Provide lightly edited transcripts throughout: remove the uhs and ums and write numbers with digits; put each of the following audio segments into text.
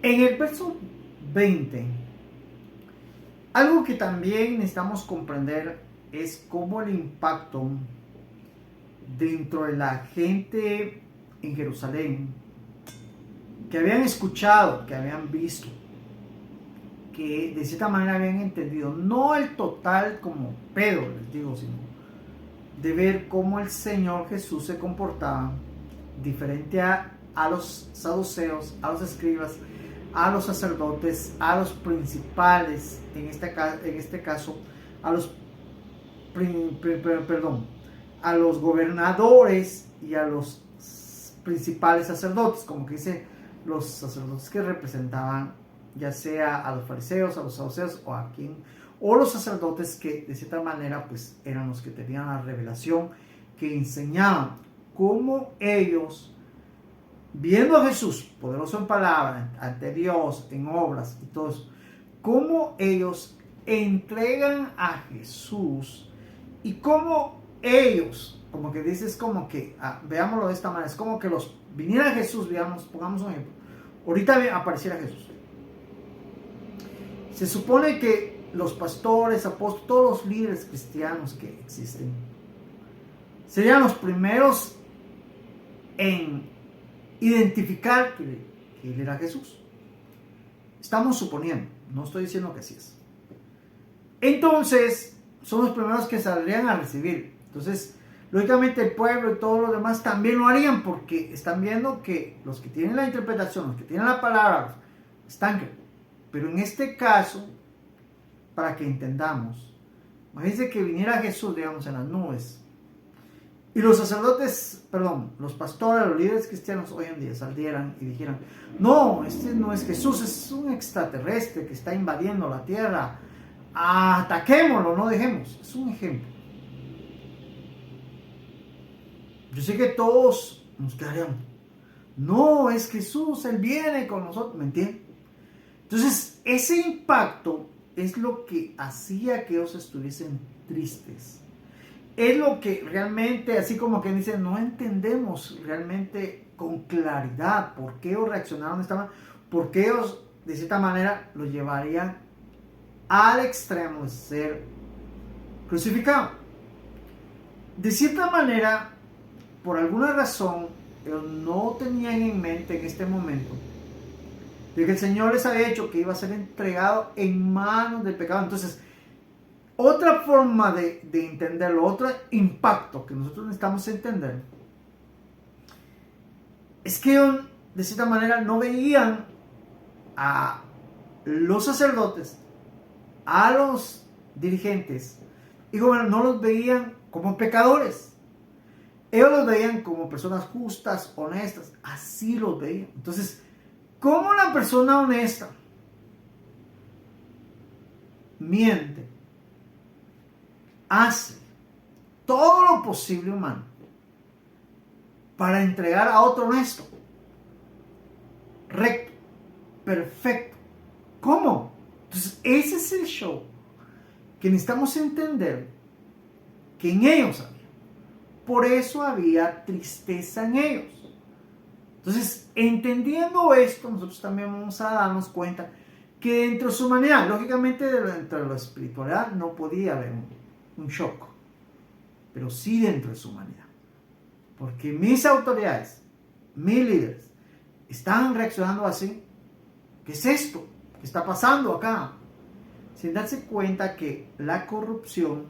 En el verso 20, algo que también necesitamos comprender es cómo el impacto dentro de la gente en Jerusalén, que habían escuchado, que habían visto, que de cierta manera habían entendido, no el total como Pedro, les digo, sino de ver cómo el Señor Jesús se comportaba diferente a los saduceos, a los escribas, a los sacerdotes, a los principales, en este caso, a los, a los gobernadores y a los principales sacerdotes, como que dice los sacerdotes que representaban ya sea a los fariseos, a los saduceos o a quien, o los sacerdotes que de cierta manera pues eran los que tenían la revelación, que enseñaban cómo ellos, viendo a Jesús poderoso en palabra, ante Dios, en obras y todo eso, cómo ellos entregan a Jesús y cómo ellos, como que dices, como que, veámoslo de esta manera, es como que los viniera Jesús, digamos, pongamos un ejemplo, ahorita apareciera Jesús. Se supone que los pastores, apóstoles, todos los líderes cristianos que existen, serían los primeros en identificar que él era Jesús. Estamos suponiendo, no estoy diciendo que así es. Entonces, son los primeros que saldrían a recibir. Entonces, lógicamente el pueblo y todos los demás también lo harían porque están viendo que los que tienen la interpretación, los que tienen la palabra, están. Pero en este caso, para que entendamos, imagínense que viniera Jesús, digamos, en las nubes, y los sacerdotes, los pastores, los líderes cristianos hoy en día saldieran y dijeran, no, este no es Jesús, es un extraterrestre que está invadiendo la tierra, ataquémoslo, no dejemos. Es un ejemplo. Yo sé que todos nos quedaríamos, no, es Jesús, Él viene con nosotros, ¿me entienden? Entonces, ese impacto es lo que hacía que ellos estuviesen tristes. Es lo que realmente, así como que dicen, no entendemos realmente con claridad por qué ellos reaccionaron de esta manera, por qué ellos de cierta manera lo llevarían al extremo de ser crucificado. De cierta manera, por alguna razón, ellos no tenían en mente en este momento de que el Señor les había dicho que iba a ser entregado en manos del pecado. Entonces, otra forma de entenderlo, otro impacto que nosotros necesitamos entender, es que ellos de cierta manera no veían a los sacerdotes, a los dirigentes, y bueno, no los veían como pecadores. Ellos los veían como personas justas, honestas, así los veían. Entonces, ¿cómo una persona honesta miente, hace todo lo posible humano para entregar a otro honesto, recto, perfecto? ¿Cómo? Entonces, ese es el show que necesitamos entender que en ellos había. Por eso había tristeza en ellos. Entonces, entendiendo esto, nosotros también vamos a darnos cuenta que dentro de su humanidad, lógicamente dentro de la espiritualidad no podía haber un shock, pero sí dentro de su humanidad. Porque mis autoridades, mis líderes, están reaccionando así. ¿Qué es esto? ¿Qué está pasando acá? Sin darse cuenta que la corrupción,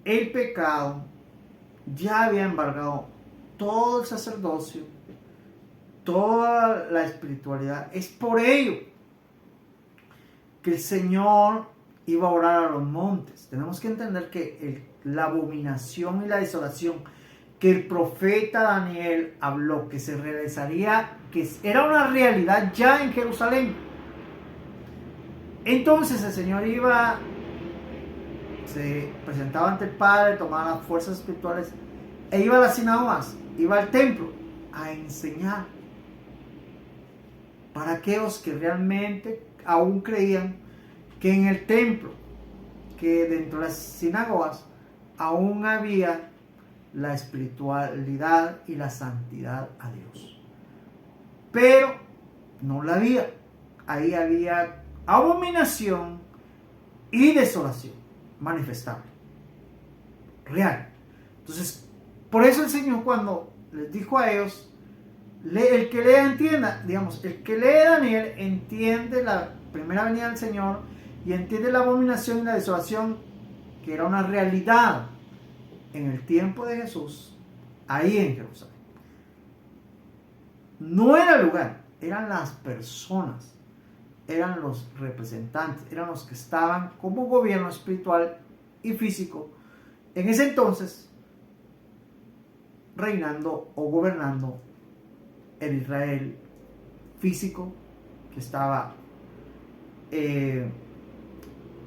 el pecado, ya había embargado todo el sacerdocio, toda la espiritualidad. Es por ello que el Señor iba a orar a los montes. Tenemos que entender que la abominación y la desolación que el profeta Daniel habló, que se realizaría, que era una realidad ya en Jerusalén. Entonces el Señor se presentaba ante el Padre, tomaba las fuerzas espirituales e iba a las sinagogas, iba al templo a enseñar para aquellos que realmente aún creían que en el templo, que dentro de las sinagogas aún había la espiritualidad y la santidad a Dios. Pero no la había. Ahí había abominación y desolación manifestable, real. Entonces, por eso el Señor cuando les dijo a ellos, el que lea entienda, digamos, el que lee Daniel entiende la primera venida del Señor y entiende la abominación y la desolación, que era una realidad en el tiempo de Jesús, ahí en Jerusalén. No era el lugar, eran las personas, eran los representantes, eran los que estaban como gobierno espiritual y físico en ese entonces reinando o gobernando el Israel físico que estaba,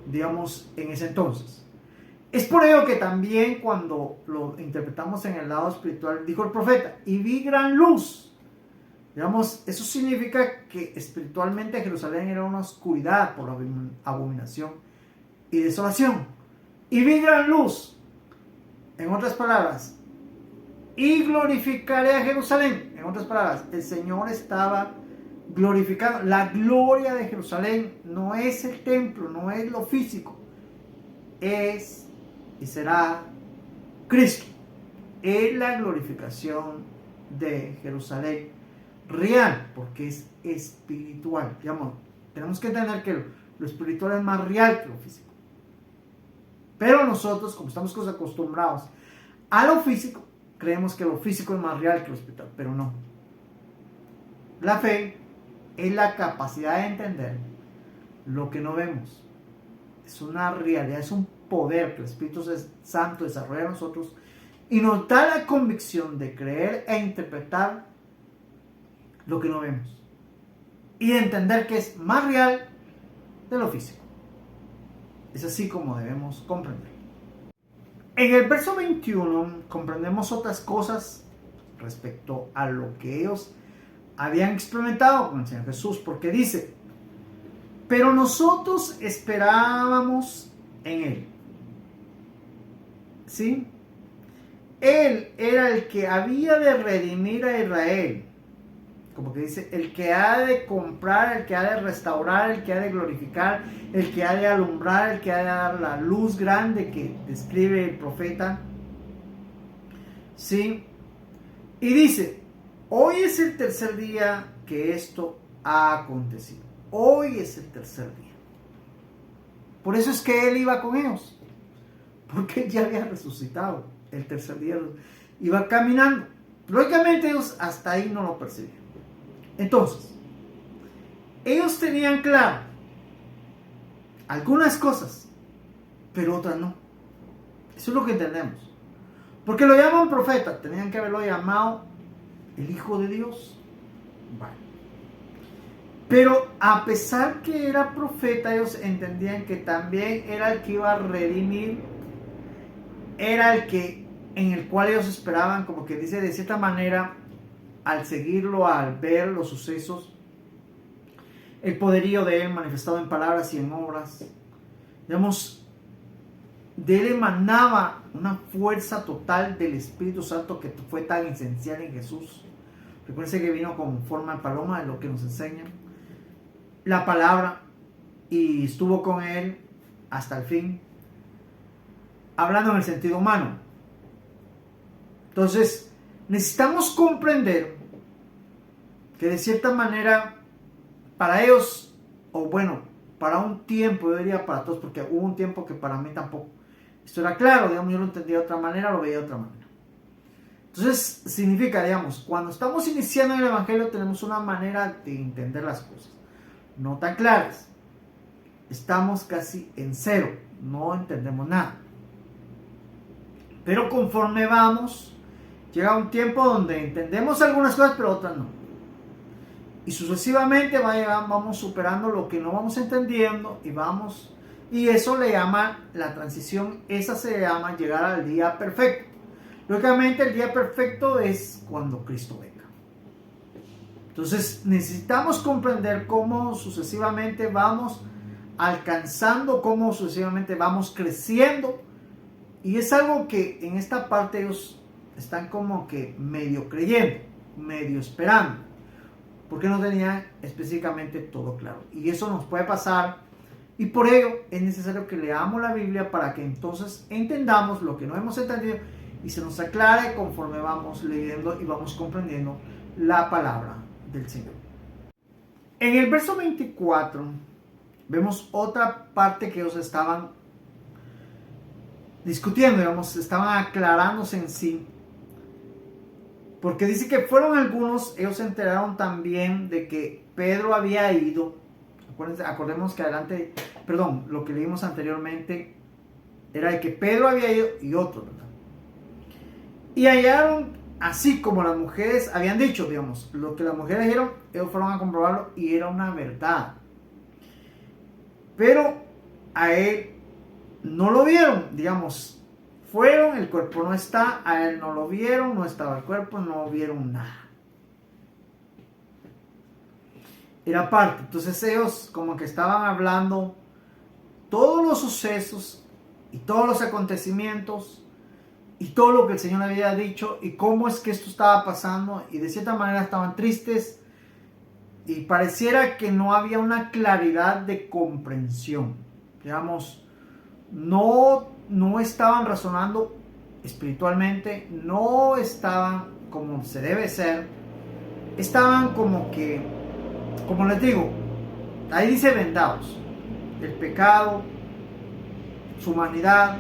digamos, en ese entonces. Es por ello que también cuando lo interpretamos en el lado espiritual, dijo el profeta, y vi gran luz. Digamos, eso significa que espiritualmente Jerusalén era una oscuridad por la abominación y desolación. Y vi gran luz. En otras palabras, y glorificaré a Jerusalén. En otras palabras, el Señor estaba glorificando. La gloria de Jerusalén no es el templo, no es lo físico. Es y será Cristo. Es la glorificación de Jerusalén real, porque es espiritual. Digamos, tenemos que entender que lo espiritual es más real que lo físico. Pero nosotros, como estamos acostumbrados a lo físico, creemos que lo físico es más real que lo espiritual, pero no. La fe es la capacidad de entender lo que no vemos. Es una realidad, es un poder que el Espíritu Santo desarrolla en nosotros y nos da la convicción de creer e interpretar lo que no vemos y de entender que es más real de lo físico. Es así como debemos comprender. En el verso 21 comprendemos otras cosas respecto a lo que ellos habían experimentado con el Señor Jesús, porque dice, pero nosotros esperábamos en Él. ¿Sí? Él era el que había de redimir a Israel. Como que dice, el que ha de comprar, el que ha de restaurar, el que ha de glorificar, el que ha de alumbrar, el que ha de dar la luz grande que describe el profeta. ¿Sí? Y dice, hoy es el tercer día que esto ha acontecido. Hoy es el tercer día. Por eso es que él iba con ellos. Porque él ya había resucitado el tercer día. Iba caminando. Lógicamente ellos hasta ahí no lo percibían. Entonces, ellos tenían claro algunas cosas, pero otras no. Eso es lo que entendemos. Porque lo llaman profeta, tenían que haberlo llamado el Hijo de Dios. Vale. Pero a pesar que era profeta, ellos entendían que también era el que iba a redimir, era el que en el cual ellos esperaban, como que dice, de cierta manera, al seguirlo, al ver los sucesos, el poderío de él manifestado en palabras y en obras, digamos, de él emanaba una fuerza total del Espíritu Santo que fue tan esencial en Jesús. Recuerden que vino con forma de paloma, de lo que nos enseña la palabra, y estuvo con él hasta el fin, hablando en el sentido humano. Entonces, necesitamos comprender que de cierta manera, para ellos, o bueno, para un tiempo, yo diría para todos, porque hubo un tiempo que para mí tampoco esto era claro, digamos, yo lo entendía de otra manera, lo veía de otra manera. Entonces, significa, digamos, cuando estamos iniciando en el Evangelio tenemos una manera de entender las cosas, no tan claras. Estamos casi en cero, no entendemos nada. Pero conforme vamos, llega un tiempo donde entendemos algunas cosas, pero otras no. Y sucesivamente vamos superando lo que no vamos entendiendo y eso le llama la transición, esa se llama llegar al día perfecto. Lógicamente el día perfecto es cuando Cristo venga. Entonces necesitamos comprender cómo sucesivamente vamos alcanzando, cómo sucesivamente vamos creciendo, y es algo que en esta parte ellos están como que medio creyendo, medio esperando. porque no tenían específicamente todo claro. Y eso nos puede pasar, y por ello es necesario que leamos la Biblia para que entonces entendamos lo que no hemos entendido y se nos aclare conforme vamos leyendo y vamos comprendiendo la palabra del Señor. En el verso 24 vemos otra parte que ellos estaban discutiendo, digamos, estaban aclarándose en sí. Porque dice que fueron algunos, ellos se enteraron también de que Pedro había ido. Acordemos que lo que leímos anteriormente era de que Pedro había ido y otros, ¿verdad? Y hallaron, así como las mujeres habían dicho, digamos, lo que las mujeres dijeron, ellos fueron a comprobarlo y era una verdad. Pero a él no lo vieron, digamos, fueron, el cuerpo no está, a él no lo vieron, no estaba el cuerpo, no vieron nada. Era parte, entonces ellos como que estaban hablando todos los sucesos y todos los acontecimientos y todo lo que el Señor había dicho y cómo es que esto estaba pasando, y de cierta manera estaban tristes y pareciera que no había una claridad de comprensión, digamos, no estaban razonando espiritualmente, no estaban como se debe ser, estaban como que, como les digo, ahí dice vendados, el pecado, su humanidad,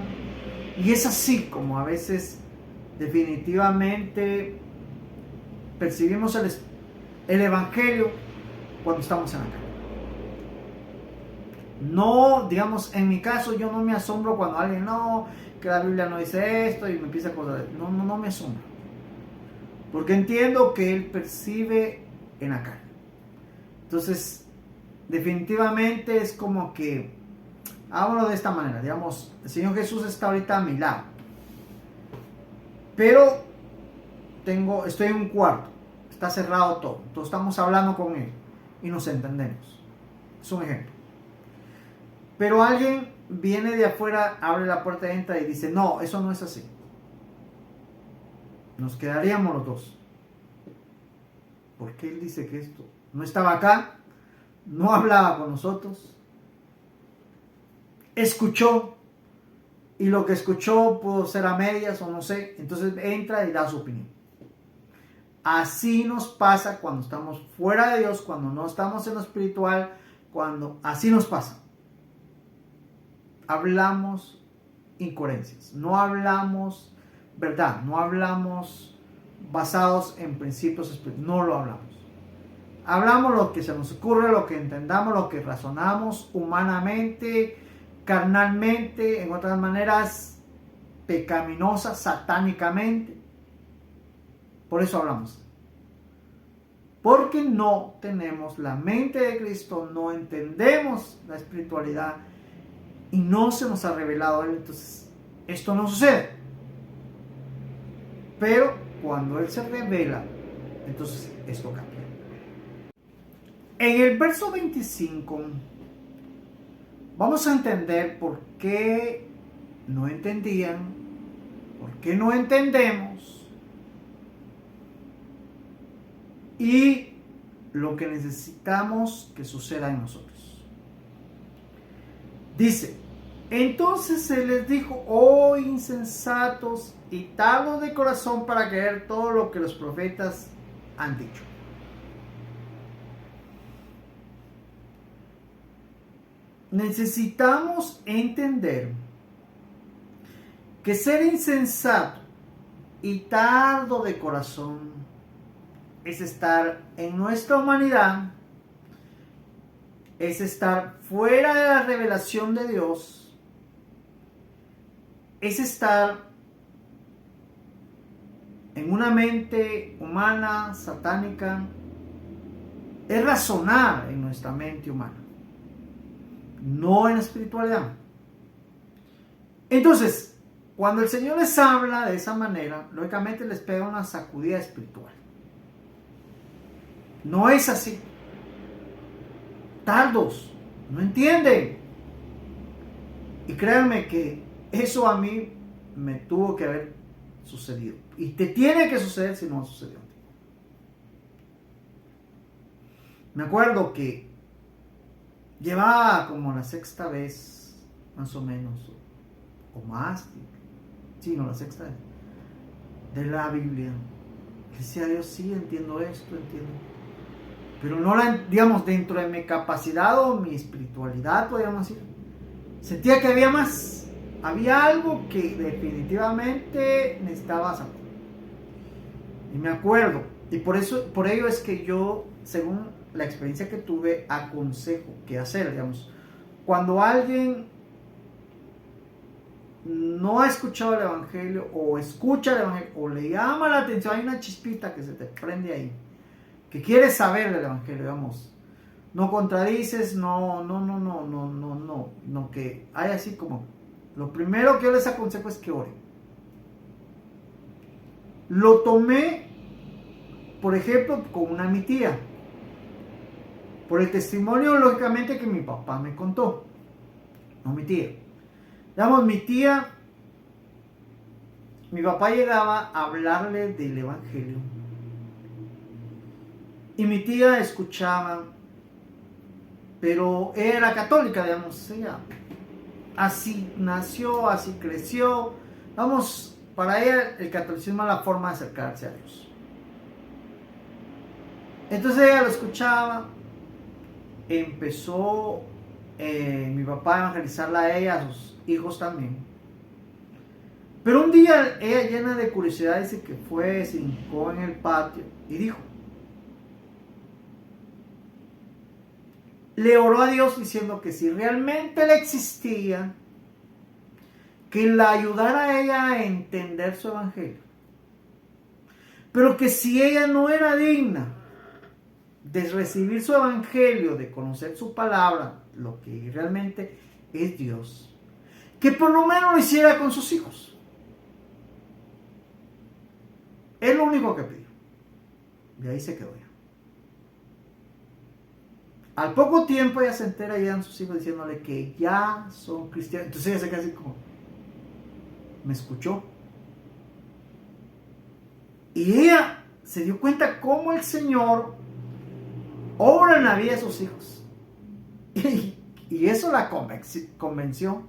y es así como a veces definitivamente percibimos el Evangelio cuando estamos en la calle. No, digamos, en mi caso yo no me asombro cuando alguien, no, que la Biblia no dice esto y me empieza a acordar. No me asombro. Porque entiendo que él percibe en la carne. Entonces, definitivamente es como que, hágalo de esta manera, digamos, el Señor Jesús está ahorita a mi lado. Pero estoy en un cuarto, está cerrado todo. Entonces estamos hablando con él y nos entendemos. Es un ejemplo. Pero alguien viene de afuera, abre la puerta, entra y dice, no, eso no es así. Nos quedaríamos los dos. ¿Por qué él dice que esto no estaba acá? No hablaba con nosotros. Escuchó. Y lo que escuchó pudo ser a medias o no sé. Entonces entra y da su opinión. Así nos pasa cuando estamos fuera de Dios, cuando no estamos en lo espiritual, así nos pasa. Hablamos incoherencias, no hablamos verdad, no hablamos basados en principios espirituales, no lo hablamos. Hablamos lo que se nos ocurre, lo que entendamos, lo que razonamos humanamente, carnalmente, en otras maneras pecaminosas, satánicamente. Por eso hablamos. Porque no tenemos la mente de Cristo, no entendemos la espiritualidad y no se nos ha revelado Él. Entonces, esto no sucede. Pero cuando Él se revela, entonces esto cambia. En el verso 25 vamos a entender por qué no entendían, por qué no entendemos y lo que necesitamos que suceda en nosotros. Dice, entonces se les dijo, oh insensatos y tardos de corazón para creer todo lo que los profetas han dicho. Necesitamos entender que ser insensato y tardo de corazón es estar en nuestra humanidad, es estar fuera de la revelación de Dios, es estar en una mente humana, satánica, es razonar en nuestra mente humana, no en la espiritualidad. Entonces, cuando el Señor les habla de esa manera, lógicamente les pega una sacudida espiritual. No es así. Tardos, no entienden. Y créanme que eso a mí me tuvo que haber sucedido. Y te tiene que suceder si no ha sucedido. Me acuerdo que llevaba como la sexta vez, más o menos, o más, sí, no, la sexta vez, de la Biblia. Decía Dios, sí, entiendo esto, entiendo. Pero no la, digamos, dentro de mi capacidad o mi espiritualidad, podríamos decir, sentía que había más. Había algo que definitivamente necesitaba saber. Y me acuerdo, y por ello es que yo, según la experiencia que tuve, aconsejo qué hacer, digamos. Cuando alguien no ha escuchado el Evangelio, o escucha el Evangelio, o le llama la atención, hay una chispita que se te prende ahí, que quieres saber del Evangelio, digamos. No contradices, no, que hay así como, lo primero que yo les aconsejo es que oren. Lo tomé, por ejemplo, con una mi tía, por el testimonio, lógicamente, que mi papá me contó, no mi tía. Digamos, mi papá llegaba a hablarle del Evangelio, y mi tía escuchaba, pero era católica, digamos, ella así nació, así creció, vamos, para ella el catolicismo es la forma de acercarse a Dios. Entonces ella lo escuchaba, empezó mi papá a evangelizarla a ella, a sus hijos también. Pero un día ella, llena de curiosidad, dice que fue, se hincó en el patio y dijo, le oró a Dios diciendo que si realmente Él existía, que la ayudara a ella a entender su evangelio, pero que si ella no era digna de recibir su evangelio, de conocer su palabra, lo que realmente es Dios, que por lo menos lo hiciera con sus hijos. Es lo único que pidió. Y ahí se quedó ya. Al poco tiempo ella se entera, llegan sus hijos diciéndole que ya son cristianos. Entonces ella se queda así como, ¿me escuchó? Y ella se dio cuenta cómo el Señor obra en la vida de sus hijos. Y eso la convenció.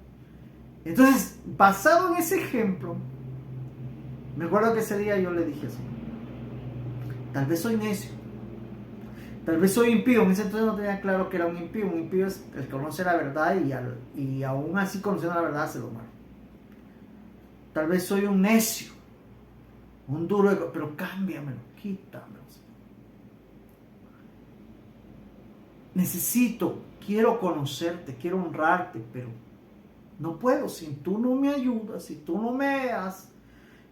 Entonces, basado en ese ejemplo, me acuerdo que ese día yo le dije así, tal vez soy necio, tal vez soy impío. En ese entonces no tenía claro que era un impío. Un impío es el que conoce la verdad y aún así conociendo la verdad hace lo malo. Tal vez soy un necio, un duro, pero cámbiamelo, quítamelo. Quiero conocerte, quiero honrarte, pero no puedo si tú no me ayudas, si tú no me das.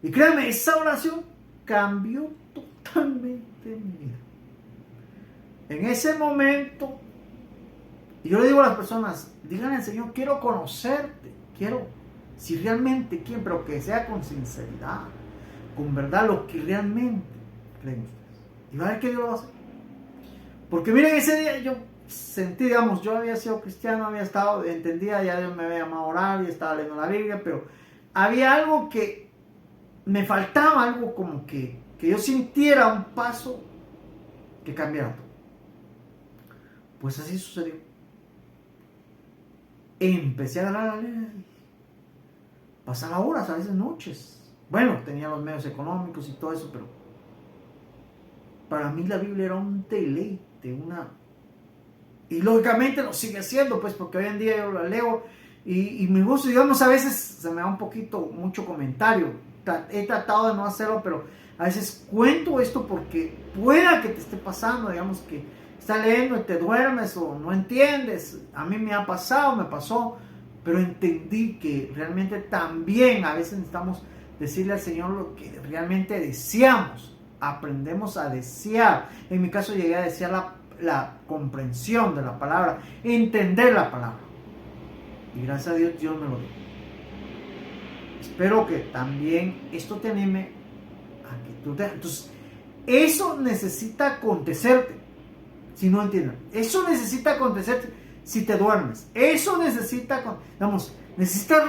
Y créanme, esa oración cambió totalmente mi vida. En ese momento, y yo le digo a las personas, díganle al Señor, quiero conocerte, si realmente quieren, pero que sea con sinceridad, con verdad, lo que realmente creen ustedes. Y va a ver que Dios lo va a hacer. Porque miren, ese día yo sentí, digamos, yo había sido cristiano, entendía, ya Dios me había llamado a orar y estaba leyendo la Biblia, pero había algo que me faltaba, algo como que yo sintiera un paso que cambiara todo. Pues así sucedió. Empecé a agarrar la Biblia, pasaba horas, a veces noches. Bueno, tenía los medios económicos y todo eso, pero para mí la Biblia era un deleite, y lógicamente lo sigue siendo, pues, porque hoy en día yo la leo y me gusta, digamos, a veces se me da mucho comentario. He tratado de no hacerlo, pero a veces cuento esto porque pueda que te esté pasando, digamos, que estás leyendo y te duermes o no entiendes. A mí me ha pasado, me pasó, pero entendí que realmente también a veces necesitamos decirle al Señor lo que realmente deseamos. Aprendemos a desear. En mi caso llegué a desear la comprensión de la palabra, entender la palabra. Y gracias a Dios, Dios me lo dio. Espero que también esto te anime a que tú te... Entonces, eso necesita acontecerte. Si no entienden, eso necesita acontecerte si te duermes. Eso necesita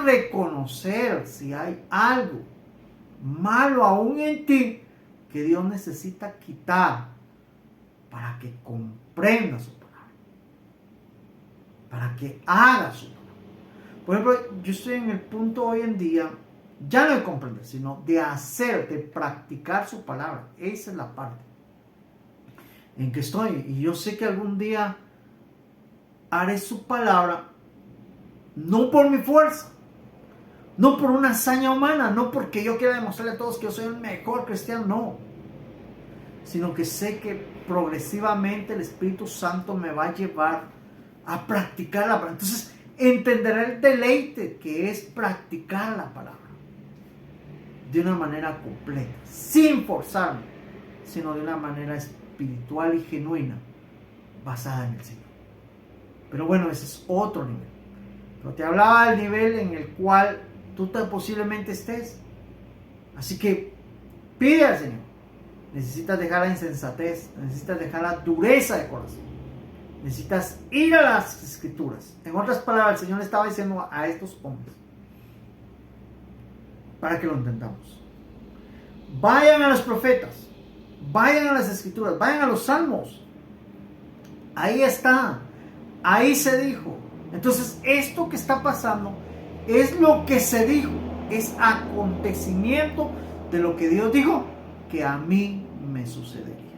reconocer si hay algo malo aún en ti que Dios necesita quitar para que comprenda su palabra, para que haga su palabra. Por ejemplo, yo estoy en el punto hoy en día, ya no de comprender, sino de hacer, de practicar su palabra. Esa es la parte en que estoy. Y yo sé que algún día haré su palabra, no por mi fuerza, no por una hazaña humana, no porque yo quiera demostrarle a todos que yo soy el mejor cristiano, no, sino que sé que progresivamente el Espíritu Santo me va a llevar a practicar la palabra. Entonces entenderé el deleite que es practicar la palabra de una manera completa, sin forzarme, sino de una manera espiritual y genuina, basada en el Señor. Pero bueno, ese es otro nivel. Pero te hablaba del nivel en el cual tú posiblemente estés. Así que pide al Señor. Necesitas dejar la insensatez, necesitas dejar la dureza de corazón, necesitas ir a las Escrituras. En otras palabras, el Señor le estaba diciendo a estos hombres, para que lo entendamos: vayan a los profetas, vayan a las Escrituras, vayan a los salmos. Ahí está, ahí se dijo. Entonces, esto que está pasando es lo que se dijo, es acontecimiento de lo que Dios dijo que a mí me sucedería.